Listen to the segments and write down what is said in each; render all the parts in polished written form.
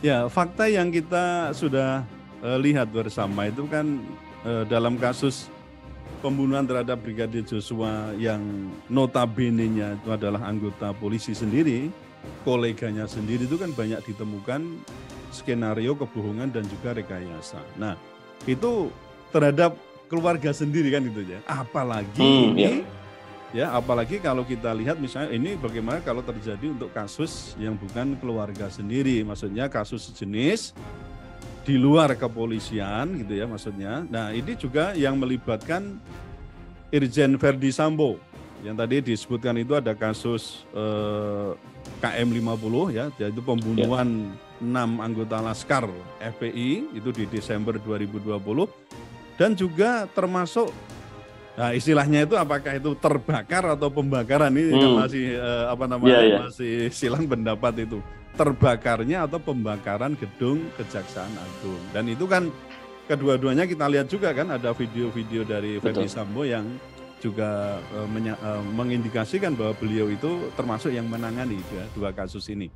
Ya, fakta yang kita sudah lihat bersama itu kan dalam kasus pembunuhan terhadap Brigadir Joshua yang notabene-nya itu adalah anggota polisi sendiri, koleganya sendiri itu kan banyak ditemukan skenario kebohongan dan juga rekayasa. Nah, itu terhadap keluarga sendiri kan itu ya. Apalagi ini ya, apalagi kalau kita lihat misalnya ini bagaimana kalau terjadi untuk kasus yang bukan keluarga sendiri, maksudnya kasus sejenis di luar kepolisian gitu ya maksudnya. Nah, ini juga yang melibatkan Irjen Verdi Sambo. Yang tadi disebutkan itu ada kasus KM 50 ya, yaitu pembunuhan 6 anggota Laskar FPI itu di Desember 2020 dan juga termasuk istilahnya itu apakah itu terbakar atau pembakaran ini kan masih masih silang pendapat itu. Terbakarnya atau pembakaran gedung Kejaksaan Agung. Dan itu kan kedua-duanya kita lihat juga kan ada video-video dari Verdi Sambo yang juga mengindikasikan bahwa beliau itu termasuk yang menangani dua kasus ini.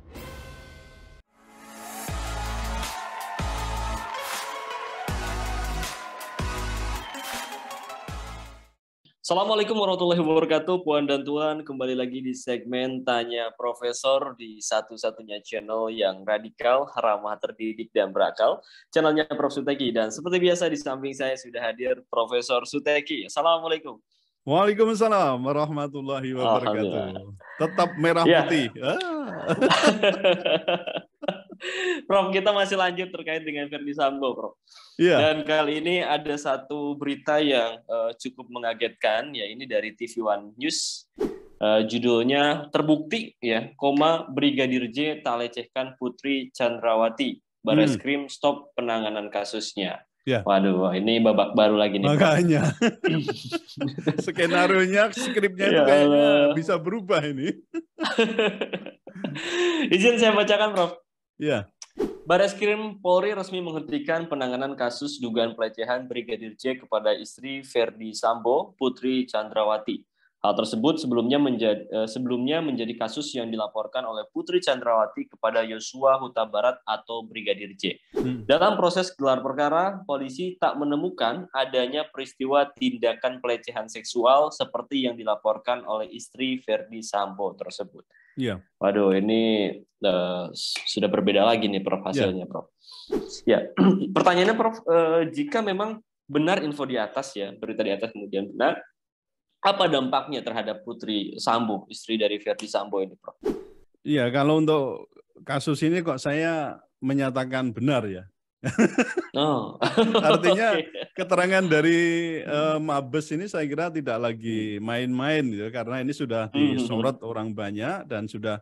Assalamualaikum warahmatullahi wabarakatuh, Puan dan Tuan. Kembali lagi di segmen Tanya Profesor di satu-satunya channel yang radikal, ramah, terdidik, dan berakal. Channelnya Prof. Suteki. Dan seperti biasa di samping saya sudah hadir Profesor Suteki. Assalamualaikum. Waalaikumsalam warahmatullahi wabarakatuh. Tetap merah putih. Prof, kita masih lanjut terkait dengan Verdi Sambo, Prof. Dan kali ini ada satu berita yang cukup mengagetkan, ya ini dari TV One News. Judulnya terbukti ya, Brigadir J tak lecehkan Putri Chandrawati. Bareskrim stop penanganan kasusnya. Waduh, ini babak baru lagi nih. Makanya skenario-nya, skripnya itu kayaknya bisa berubah ini. Izin saya bacakan, Prof. Ya. Bareskrim Polri resmi menghentikan penanganan kasus dugaan pelecehan Brigadir J kepada istri Verdi Sambo, Putri Chandrawati. Hal tersebut sebelumnya menjadi kasus yang dilaporkan oleh Putri Chandrawati kepada Yosua Huta Barat atau Brigadir J. Dalam proses gelar perkara, polisi tak menemukan adanya peristiwa tindakan pelecehan seksual seperti yang dilaporkan oleh istri Verdi Sambo tersebut. Waduh, ini sudah berbeda lagi nih, Prof, hasilnya, Prof. Ya, pertanyaannya, Prof, jika memang benar info di atas ya, berita di atas kemudian benar, apa dampaknya terhadap Putri Sambo, istri dari Verdi Sambo ini, Prof? Iya, kalau untuk kasus ini kok saya menyatakan benar ya. Artinya keterangan dari Mabes ini saya kira tidak lagi main-main gitu, karena ini sudah disorot orang banyak dan sudah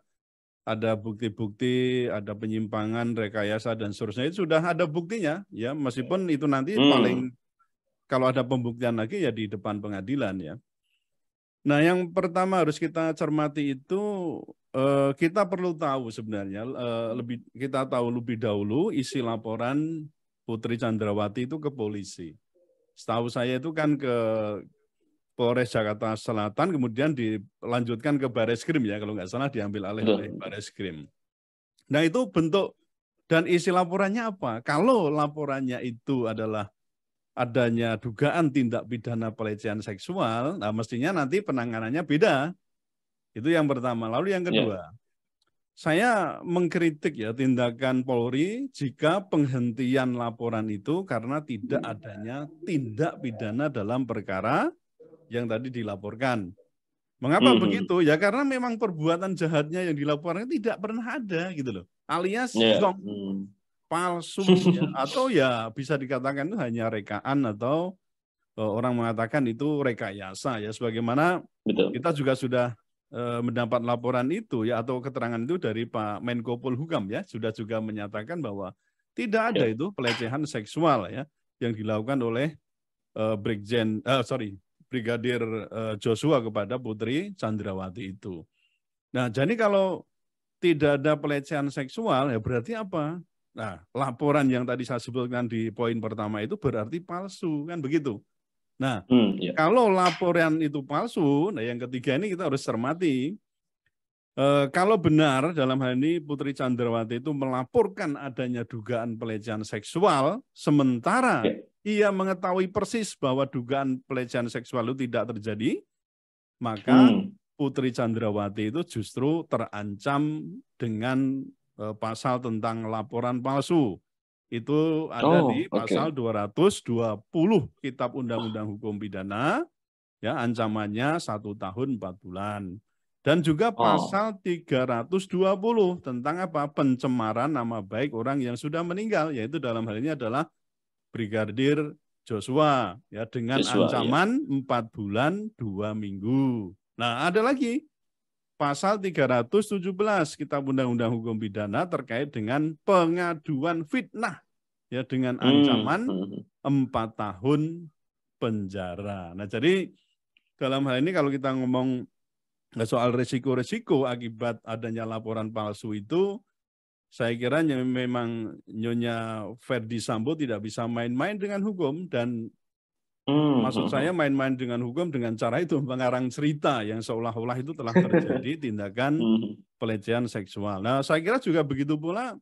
ada bukti-bukti, ada penyimpangan, rekayasa dan seterusnya, itu sudah ada buktinya ya, meskipun itu nanti paling kalau ada pembuktian lagi ya di depan pengadilan ya. Nah, yang pertama harus kita cermati itu kita perlu tahu sebenarnya kita tahu lebih dahulu isi laporan Putri Chandrawati itu ke polisi. Setahu saya itu kan ke Polres Jakarta Selatan, kemudian dilanjutkan ke Bareskrim ya, kalau nggak salah diambil alih oleh Bareskrim. Nah, itu bentuk dan isi laporannya apa? Kalau laporannya itu adalah adanya dugaan tindak pidana pelecehan seksual, nah mestinya nanti penanganannya beda. Itu yang pertama. Lalu yang kedua, saya mengkritik ya tindakan Polri jika penghentian laporan itu karena tidak adanya tindak pidana dalam perkara yang tadi dilaporkan. Mengapa begitu? Ya karena memang perbuatan jahatnya yang dilaporkan tidak pernah ada gitu loh. Alias palsu ya, atau ya bisa dikatakan itu hanya rekaan atau orang mengatakan itu rekayasa ya, sebagaimana kita juga sudah mendapat laporan itu ya atau keterangan itu dari Pak Menko Polhukam ya, sudah juga menyatakan bahwa tidak ada itu pelecehan seksual ya yang dilakukan oleh Brigadir Joshua kepada Putri Chandrawati itu. Nah, jadi kalau tidak ada pelecehan seksual ya berarti apa? Nah, laporan yang tadi saya sebutkan di poin pertama itu berarti palsu, kan begitu. Nah, kalau laporan itu palsu, nah yang ketiga ini kita harus cermati, Kalau benar dalam hal ini Putri Candrawati itu melaporkan adanya dugaan pelecehan seksual, sementara ia mengetahui persis bahwa dugaan pelecehan seksual itu tidak terjadi, maka Putri Candrawati itu justru terancam dengan pasal tentang laporan palsu. Itu ada di pasal 220 Kitab Undang-Undang Hukum Pidana, ya, ancamannya 1 tahun 4 bulan. Dan juga pasal 320 tentang apa? Pencemaran nama baik orang yang sudah meninggal, yaitu dalam hal ini adalah Brigadir Joshua, ya, dengan ancaman 4 bulan 2 minggu. Nah, ada lagi pasal 317 Kitab Undang-Undang Hukum Pidana terkait dengan pengaduan fitnah, ya, dengan ancaman 4 tahun penjara. Nah, jadi dalam hal ini kalau kita ngomong soal risiko-risiko akibat adanya laporan palsu itu, saya kira memang Nyonya Ferdi Sambo tidak bisa main-main dengan hukum, dan maksud saya main-main dengan hukum dengan cara itu mengarang cerita yang seolah-olah itu telah terjadi tindakan pelecehan seksual. Nah, saya kira juga begitu pula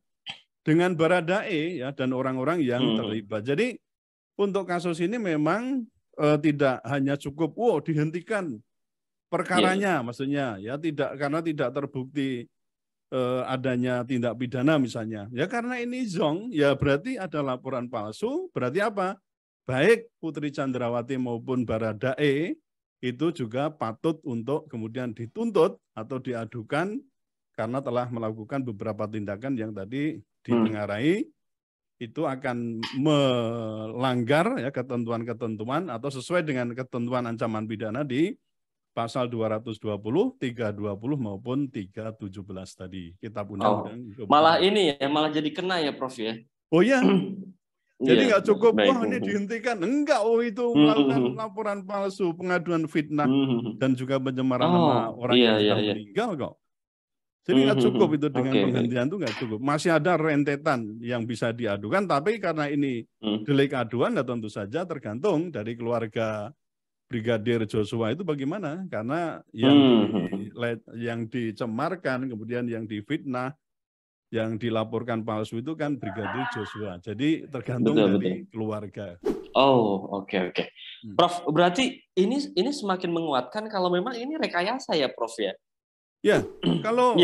dengan Baradae, ya, dan orang-orang yang terlibat. Jadi untuk kasus ini memang tidak hanya cukup dihentikan perkaranya, maksudnya, ya, tidak, karena tidak terbukti adanya tindak pidana misalnya. Ya karena ini zong, ya berarti ada laporan palsu, berarti apa? Baik Putri Candrawati maupun Baradae itu juga patut untuk kemudian dituntut atau diadukan karena telah melakukan beberapa tindakan yang tadi ditengarai, itu akan melanggar, ya, ketentuan-ketentuan atau sesuai dengan ketentuan ancaman pidana di pasal 220, 320 maupun 317 tadi. Kitab Undang-Undang. Malah ini ya, malah jadi kena ya, Prof, ya. Oh ya. Jadi nggak cukup ini dihentikan. Enggak, itu melakukan laporan palsu, pengaduan fitnah, dan juga pencemaran nama orang yang sudah meninggal kok. Jadi nggak cukup itu dengan penghentian itu nggak cukup. Masih ada rentetan yang bisa diadukan, tapi karena ini delik aduan, ya tentu saja tergantung dari keluarga Brigadir Joshua itu bagaimana, karena yang dicemarkan, kemudian yang difitnah, yang dilaporkan palsu itu kan Brigadir Joshua. Jadi tergantung dari keluarga. Oke. Prof, berarti ini semakin menguatkan kalau memang ini rekayasa ya, Prof, ya? Ya, kalau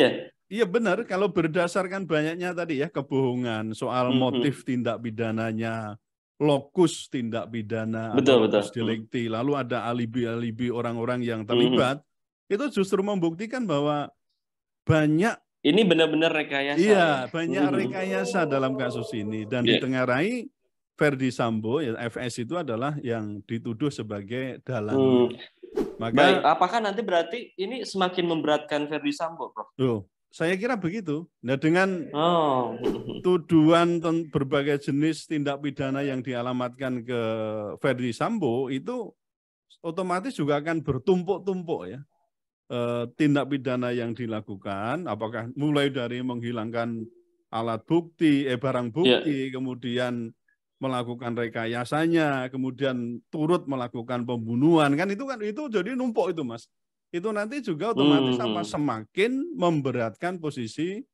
iya benar, kalau berdasarkan banyaknya tadi, ya, kebohongan soal motif tindak pidananya, lokus tindak pidana, atau lokus delikti, lalu ada alibi-alibi orang-orang yang terlibat, itu justru membuktikan bahwa banyak ini benar-benar rekayasa. Iya, banyak rekayasa dalam kasus ini, dan ditengarai Ferdi Sambo, ya, FS itu adalah yang dituduh sebagai dalangnya. Baik, apakah nanti berarti ini semakin memberatkan Ferdi Sambo, Prof? Saya kira begitu. Nah, dengan tuduhan berbagai jenis tindak pidana yang dialamatkan ke Ferdi Sambo, itu otomatis juga akan bertumpuk-tumpuk, ya, tindak pidana yang dilakukan, apakah mulai dari menghilangkan alat bukti, barang bukti, kemudian melakukan rekayasanya, kemudian turut melakukan pembunuhan, kan itu jadi numpuk itu, Mas. Itu nanti juga otomatis semakin memberatkan posisi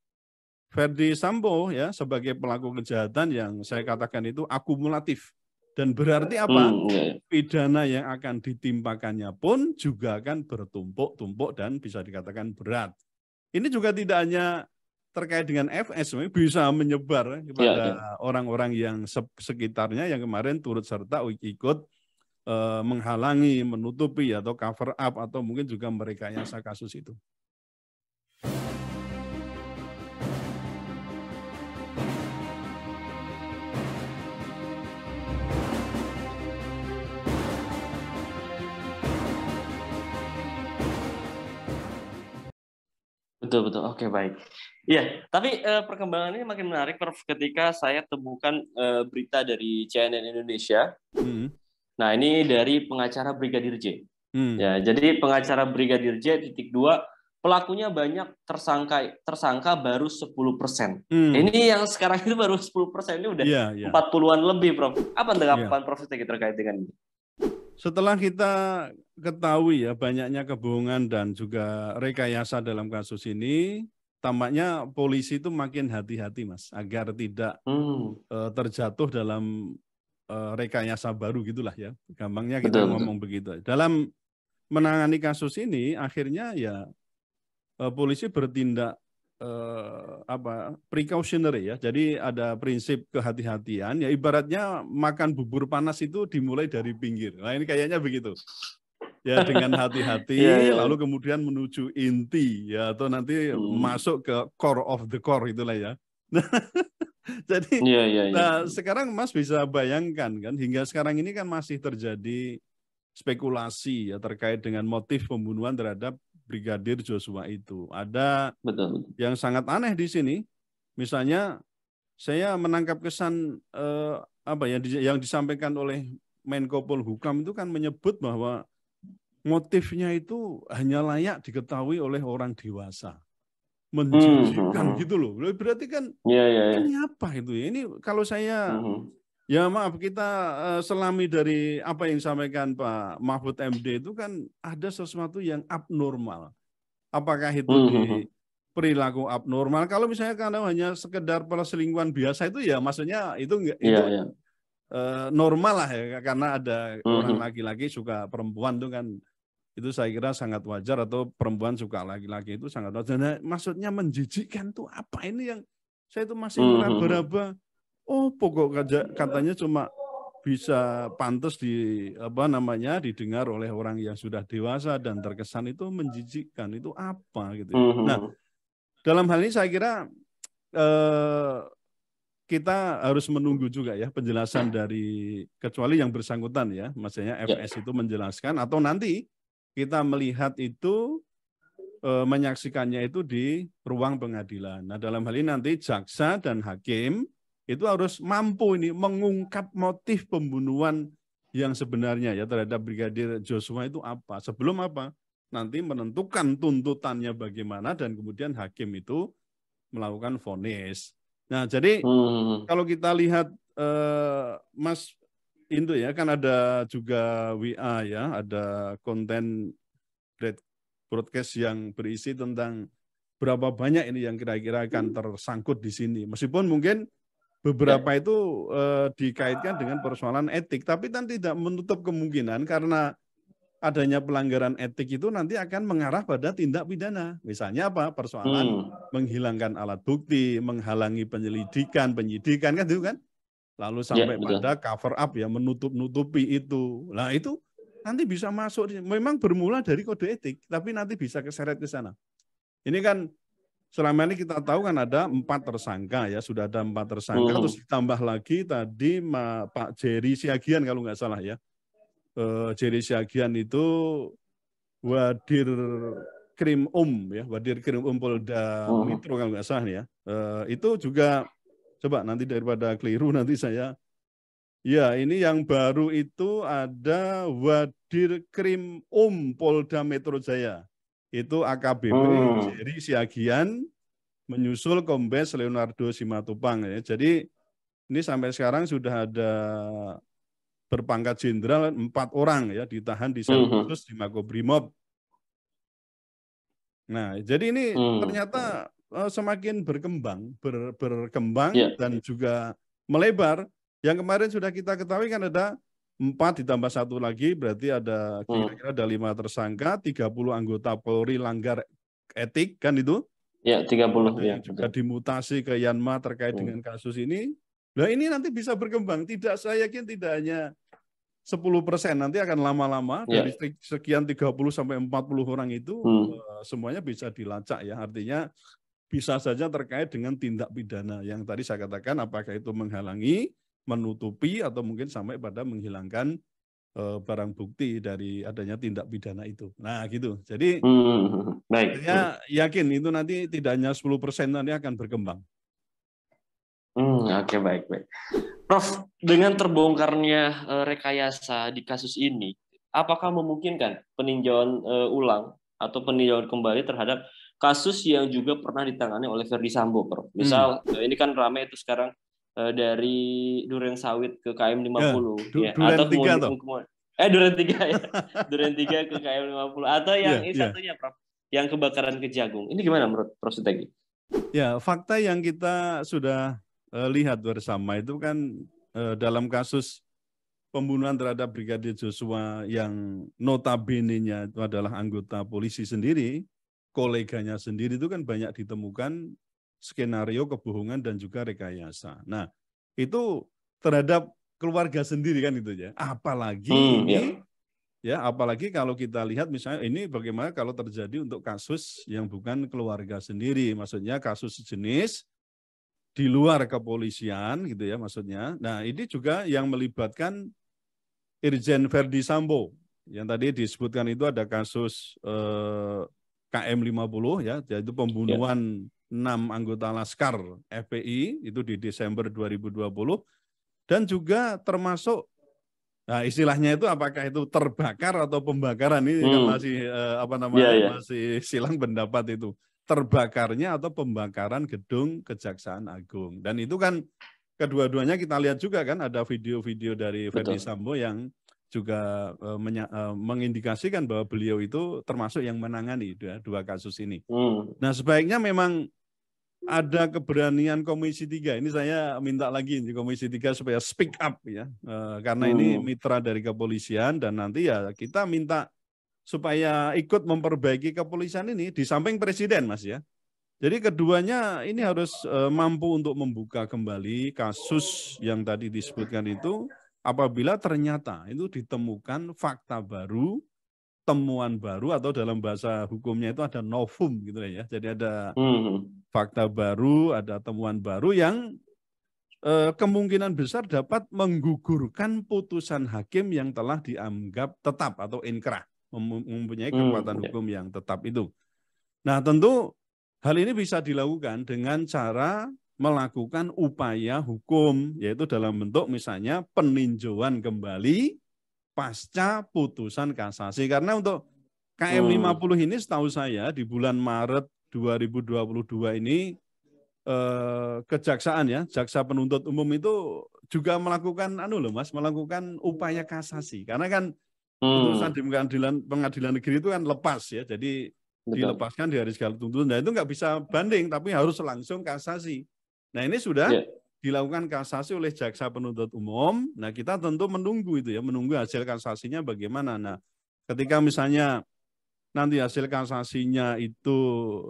Ferdi Sambo, ya, sebagai pelaku kejahatan yang saya katakan itu akumulatif. Dan berarti apa? Pidana yang akan ditimpakannya pun juga akan bertumpuk-tumpuk dan bisa dikatakan berat. Ini juga tidak hanya terkait dengan FS, bisa menyebar kepada orang-orang yang sekitarnya yang kemarin turut serta ikut menghalangi, menutupi, atau cover up, atau mungkin juga merekayasa kasus itu. Betul. Oke, baik. Iya, tapi perkembangan ini makin menarik, Prof, ketika saya temukan berita dari CNN Indonesia. Nah, ini dari pengacara Brigadir J. Ya, jadi pengacara Brigadir J _2, pelakunya banyak, tersangka baru 10%. Ini yang sekarang itu baru 10%, ini udah 40-an lebih, Prof. Apa tanggapan Prof terkait dengan ini? Setelah kita ketahui ya banyaknya kebohongan dan juga rekayasa dalam kasus ini, tampaknya polisi itu makin hati-hati Mas, agar tidak terjatuh dalam rekayasa baru gitulah ya. Gampangnya kita Betul, ngomong begitu. Dalam menangani kasus ini akhirnya ya polisi bertindak precautionary ya. Jadi ada prinsip kehati-hatian ya, ibaratnya makan bubur panas itu dimulai dari pinggir. Nah, ini kayaknya begitu. Ya dengan hati-hati lalu kemudian menuju inti ya, atau nanti masuk ke core of the core itulah ya. Jadi nah sekarang Mas bisa bayangkan kan, hingga sekarang ini kan masih terjadi spekulasi ya terkait dengan motif pembunuhan terhadap Brigadir Joshua itu. Ada yang sangat aneh di sini. Misalnya saya menangkap kesan yang disampaikan oleh Menko Polhukam itu kan menyebut bahwa motifnya itu hanya layak diketahui oleh orang dewasa. Menjijikkan gitu loh. Berarti kan ini apa itu ya? Ini kalau saya ya maaf, kita selami dari apa yang disampaikan Pak Mahfud MD itu kan ada sesuatu yang abnormal. Apakah itu di perilaku abnormal? Kalau misalnya kalau hanya sekedar perselingkuhan biasa itu ya maksudnya itu normal lah ya, karena ada orang laki-laki suka perempuan itu kan itu saya kira sangat wajar, atau perempuan suka laki-laki itu sangat wajar. Nah, maksudnya menjijikkan tuh apa ini yang saya itu masih meraba-raba. Oh, pokok katanya cuma bisa pantas didengar oleh orang yang sudah dewasa dan terkesan itu menjijikkan. Itu apa gitu. Nah, dalam hal ini saya kira kita harus menunggu juga ya penjelasan dari, kecuali yang bersangkutan ya, maksudnya FS itu menjelaskan, atau nanti kita melihat itu menyaksikannya itu di ruang pengadilan. Nah, dalam hal ini nanti jaksa dan hakim itu harus mampu ini mengungkap motif pembunuhan yang sebenarnya ya terhadap Brigadir Joshua itu apa. Sebelum apa? Nanti menentukan tuntutannya bagaimana dan kemudian hakim itu melakukan vonis. Nah, jadi kalau kita lihat Mas Indo ya, kan ada juga WA ya, ada konten broadcast yang berisi tentang berapa banyak ini yang kira-kira akan tersangkut di sini. Meskipun mungkin beberapa itu dikaitkan dengan persoalan etik, tapi kan tidak menutup kemungkinan karena adanya pelanggaran etik itu nanti akan mengarah pada tindak pidana. Misalnya apa? Persoalan menghilangkan alat bukti, menghalangi penyidikan kan itu kan? Lalu sampai pada cover up ya, menutup-nutupi itu. Nah itu nanti bisa masuk, memang bermula dari kode etik, tapi nanti bisa keseret ke sana. Ini kan selama ini kita tahu kan ada 4 tersangka ya, sudah ada 4 tersangka, terus ditambah lagi tadi Pak Jerry Siagian kalau nggak salah ya. Jerry Siagian itu Wadir Krim ya, Wadir Krim Polda Metro kalau nggak salah ya. Itu juga coba nanti daripada keliru nanti saya. Ya, ini yang baru itu ada Wadir Krim Polda Metro Jaya. Itu AKBP Jerry Siagian menyusul Kombes Leonardo Simatupang ya. Jadi ini sampai sekarang sudah ada berpangkat jenderal 4 orang ya ditahan di sel khusus di Makobrimob. Nah, jadi ini ternyata semakin berkembang dan juga melebar. Yang kemarin sudah kita ketahui kan ada 4 ditambah 1 lagi, berarti ada kira-kira ada 5 tersangka, 30 anggota Polri langgar etik kan itu? Ya, 30 ya. Juga dimutasi ke Yanma terkait dengan kasus ini. Nah, ini nanti bisa berkembang. Saya yakin tidak hanya 10%, nanti akan lama-lama dari sekian 30 sampai 40 orang itu semuanya bisa dilacak ya. Artinya bisa saja terkait dengan tindak pidana yang tadi saya katakan, apakah itu menghalangi, menutupi, atau mungkin sampai pada menghilangkan barang bukti dari adanya tindak pidana itu. Nah gitu. Jadi saya yakin itu nanti tidak hanya 10% nanti akan berkembang. Oke, baik. Prof, dengan terbongkarnya rekayasa di kasus ini, apakah memungkinkan peninjauan ulang atau peninjauan kembali terhadap kasus yang juga pernah ditangani oleh Ferdi Sambo, Prof? Misal ini kan ramai itu sekarang dari Duren Sawit ke KM 50 Duren 3 toh. Duren 3 ya. Duren 3 ke KM 50. Atau yang Iya, ini iya. satunya, Prof. Yang kebakaran Kejagung. Ini gimana menurut Prof Suteki? Ya, fakta yang kita sudah lihat bersama itu kan dalam kasus pembunuhan terhadap Brigadir Joshua yang notabene-nya itu adalah anggota polisi sendiri, koleganya sendiri itu kan banyak ditemukan skenario kebohongan dan juga rekayasa. Nah, itu terhadap keluarga sendiri kan itu ya. Apalagi ini ya, apalagi kalau kita lihat misalnya ini bagaimana kalau terjadi untuk kasus yang bukan keluarga sendiri, maksudnya kasus sejenis di luar kepolisian gitu ya maksudnya. Nah, ini juga yang melibatkan Irjen Verdi Sambo. Yang tadi disebutkan itu ada kasus KM 50 ya, yaitu pembunuhan 6 anggota Laskar FPI itu di Desember 2020 dan juga termasuk istilahnya itu apakah itu terbakar atau pembakaran ini kan masih masih silang pendapat itu. Terbakarnya atau pembakaran gedung Kejaksaan Agung. Dan itu kan kedua-duanya kita lihat juga kan ada video-video dari Verdi Sambo yang juga mengindikasikan bahwa beliau itu termasuk yang menangani dua kasus ini. Nah, sebaiknya memang ada keberanian Komisi 3. Ini saya minta lagi di Komisi 3 supaya speak up ya. Karena ini mitra dari kepolisian dan nanti ya kita minta supaya ikut memperbaiki kepolisian ini di samping Presiden, Mas ya. Jadi keduanya ini harus mampu untuk membuka kembali kasus yang tadi disebutkan itu apabila ternyata itu ditemukan fakta baru, temuan baru atau dalam bahasa hukumnya itu ada novum gitu ya. Jadi ada fakta baru, ada temuan baru yang kemungkinan besar dapat menggugurkan putusan hakim yang telah dianggap tetap atau inkrah, mempunyai kekuatan hukum yang tetap itu. Nah, tentu hal ini bisa dilakukan dengan cara melakukan upaya hukum, yaitu dalam bentuk misalnya peninjauan kembali pasca putusan kasasi. Karena untuk KM 50 ini setahu saya di bulan Maret 2022 ini kejaksaan ya, jaksa penuntut umum itu juga melakukan melakukan upaya kasasi. Karena kan putusan di pengadilan negeri itu kan lepas ya, jadi dilepaskan di hari segala tuntutan. Nah itu nggak bisa banding, tapi harus langsung kasasi. Nah ini sudah dilakukan kasasi oleh jaksa penuntut umum. Nah kita tentu menunggu itu ya, menunggu hasil kasasinya bagaimana. Nah ketika misalnya nanti hasil kasasinya itu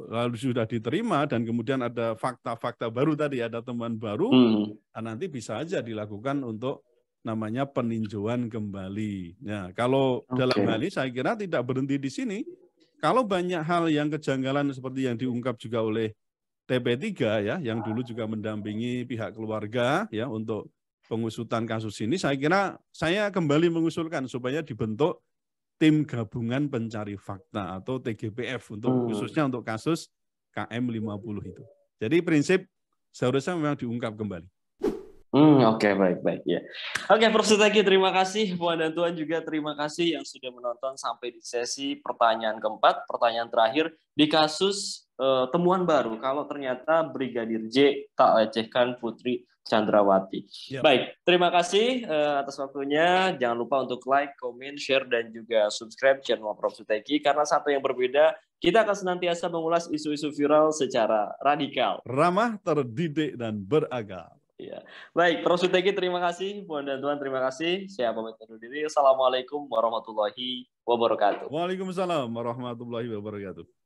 lalu sudah diterima dan kemudian ada fakta-fakta baru tadi, ada temuan baru, nanti bisa aja dilakukan untuk namanya peninjauan kembali. Nah kalau dalam hal ini saya kira tidak berhenti di sini. Kalau banyak hal yang kejanggalan seperti yang diungkap juga oleh TP3 ya, yang dulu juga mendampingi pihak keluarga ya untuk pengusutan kasus ini, saya kira saya kembali mengusulkan supaya dibentuk tim gabungan pencari fakta atau TGPF untuk khususnya untuk kasus KM 50 itu. Jadi prinsip seharusnya memang diungkap kembali. Oke, baik ya. Oke, Prof Suteki, terima kasih. Puan dan Tuan juga terima kasih yang sudah menonton sampai di sesi pertanyaan keempat, pertanyaan terakhir di kasus temuan baru kalau ternyata Brigadir J tak lecehkan Putri Chandrawati. Baik, terima kasih atas waktunya. Jangan lupa untuk like, comment, share, dan juga subscribe channel Prof Suteki karena satu yang berbeda, kita akan senantiasa mengulas isu-isu viral secara radikal, ramah, terdidik, dan beragam. Ya. Baik, Prof Suteki terima kasih, Puan dan Tuan terima kasih. Saya pamit undur diri. Assalamualaikum warahmatullahi wabarakatuh. Waalaikumsalam warahmatullahi wabarakatuh.